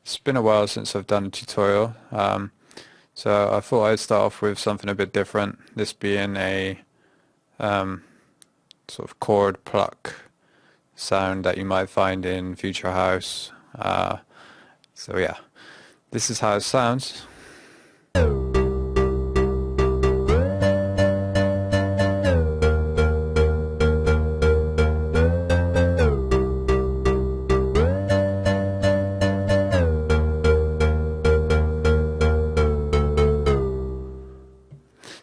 It's been a while since I've done a tutorial, so I thought I'd start off with something a bit different, this being a um, sort of chord pluck sound that you might find in Future House. So yeah, this is how it sounds.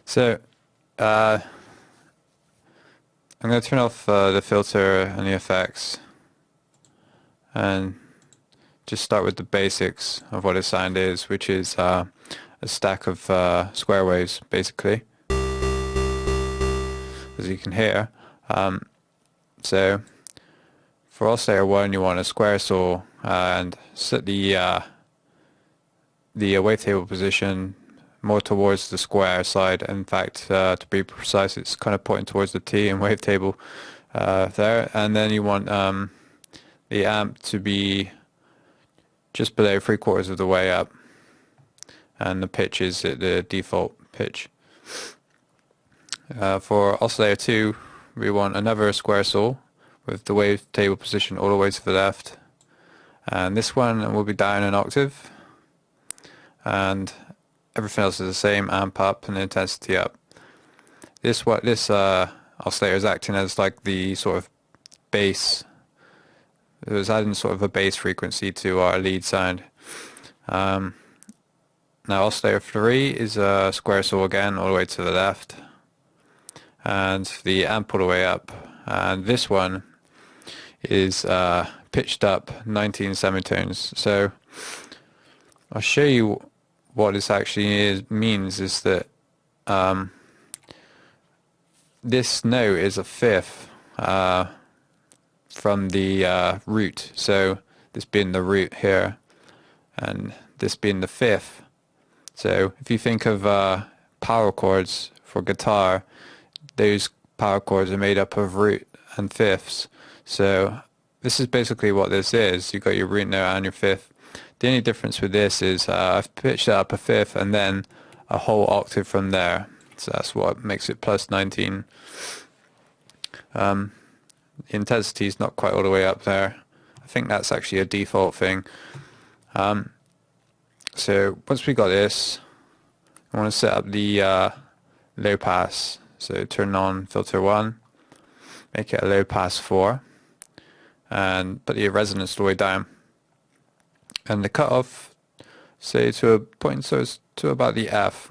So uh, I'm going to turn off the filter and the effects and just start with the basics of what a sound is, which is a stack of square waves, basically, as you can hear. So for oscillator 1, you want a square saw and set the wavetable position more towards the square side. In fact, to be precise, it's kind of pointing towards the T in wavetable there. And then you want the amp to be just below 3/4 of the way up, and the pitch is at the default pitch. For oscillator 2, we want another square saw with the wavetable position all the way to the left, and this one will be down an octave, and everything else is the same, amp up and intensity up. This oscillator is acting as like the sort of bass. It was adding sort of a bass frequency to our lead sound. Now oscillator 3 is a square saw again all the way to the left, and the amp all the way up. And this one is pitched up 19 semitones. So I'll show you what this actually means is that this note is a fifth from the root. So this being the root here, and this being the fifth. So if you think of power chords for guitar, those power chords are made up of root and fifths. So this is basically what this is. You've got your root note and your fifth. The only difference with this is I've pitched it up a fifth and then a whole octave from there. So that's what makes it plus 19. The intensity is not quite all the way up there. I think that's actually a default thing. So once we got this, I want to set up the low pass. So turn on filter 1, make it a low pass 4, and put the resonance all the way down. And the cutoff, say to a point, so it's to about the F.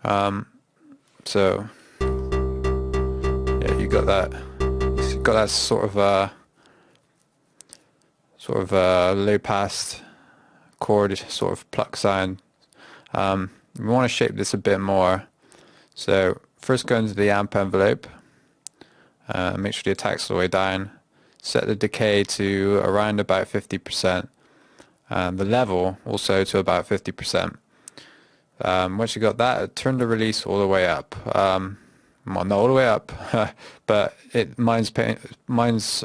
So yeah, you got that. You got that sort of low pass chord, sort of pluck sound. We want to shape this a bit more. So first go into the amp envelope. Make sure the attack's all the way down. Set the decay to around about 50%, and the level also to about 50%. Once you got that, turn the release all the way up. Well, not all the way up, but mine's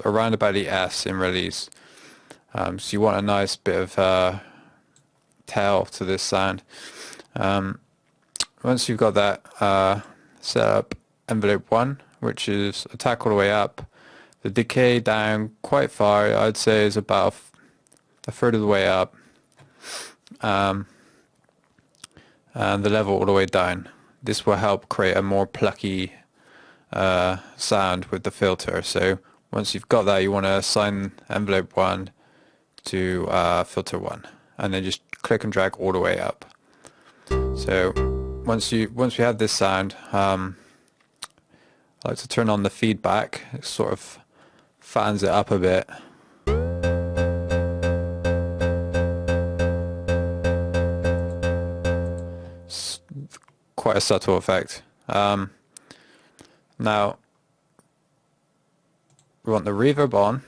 around about the S in release. So you want a nice bit of tail to this sound. Once you've got that, set up envelope 1, which is attack all the way up. The decay down quite far, I'd say, is about a third of the way up, and the level all the way down. This will help create a more plucky sound with the filter. So once you've got that, you want to assign envelope 1 to filter 1, and then just click and drag all the way up. So once we have this sound, I like to turn on the feedback. It sort of fattens it up a bit. It's quite a subtle effect. Now we want the reverb on.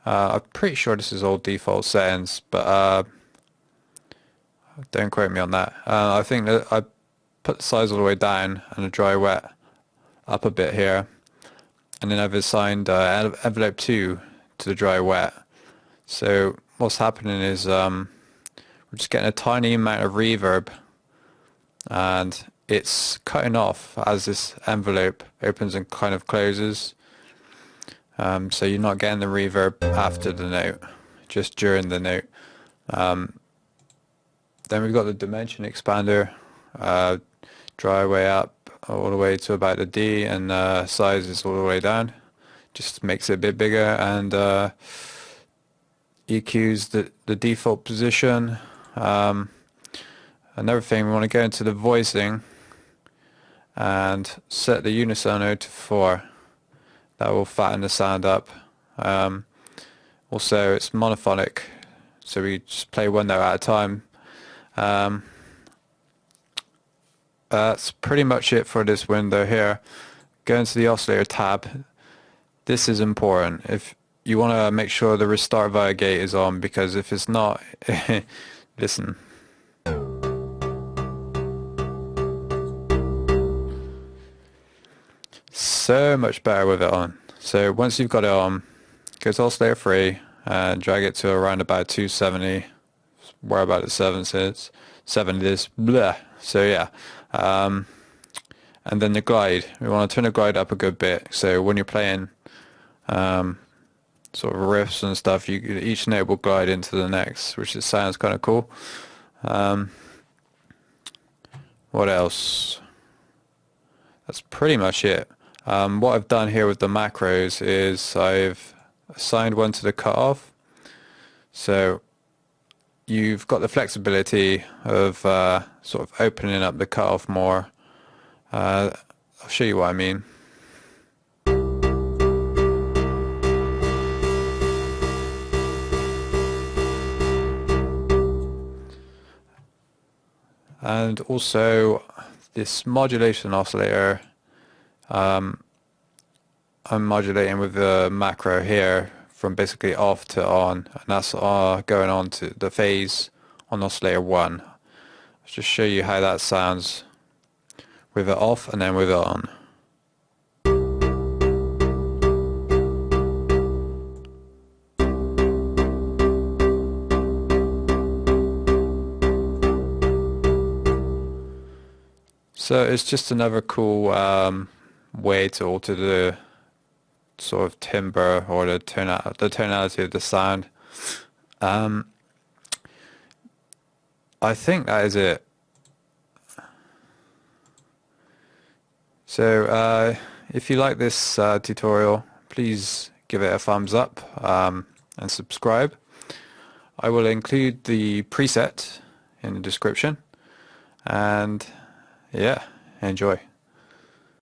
I'm pretty sure this is all default settings, but don't quote me on that. I think that I put the size all the way down and the dry wet up a bit here, and then I've assigned envelope 2 to the dry wet, So what's happening is we're just getting a tiny amount of reverb, and it's cutting off as this envelope opens and kind of closes. So you're not getting the reverb after the note, just during the note. Then we've got the dimension expander, dry way up all the way to about the D, and size is all the way down. Just makes it a bit bigger, and EQ's the default position. Another thing, we want to go into the voicing and set the unisono to 4. That will fatten the sound up. Also, it's monophonic, so we just play one note at a time. That's pretty much it for this window here. Go into the oscillator tab. This is important. If you want to make sure the restart via gate is on, because if it's not, listen. So much better with it on. So once you've got it on, go to oscillator 3 and drag it to around about 270, where about the 7 is. 7 is blah. So yeah. And then the glide. We want to turn the glide up a good bit. So when you're playing sort of riffs and stuff, each note will glide into the next, which just sounds kind of cool. What else? That's pretty much it. What I've done here with the macros is I've assigned one to the cutoff. So you've got the flexibility of sort of opening up the cutoff more. I'll show you what I mean. And also this modulation oscillator, I'm modulating with the macro here from basically off to on, and that's going on to the phase on oscillator 1. I'll just show you how that sounds with it off and then with it on. So it's just another cool way to alter the sort of timbre or the tonality of the sound. I think that is it. So if you like this tutorial, please give it a thumbs up and subscribe. I will include the preset in the description, and yeah, enjoy.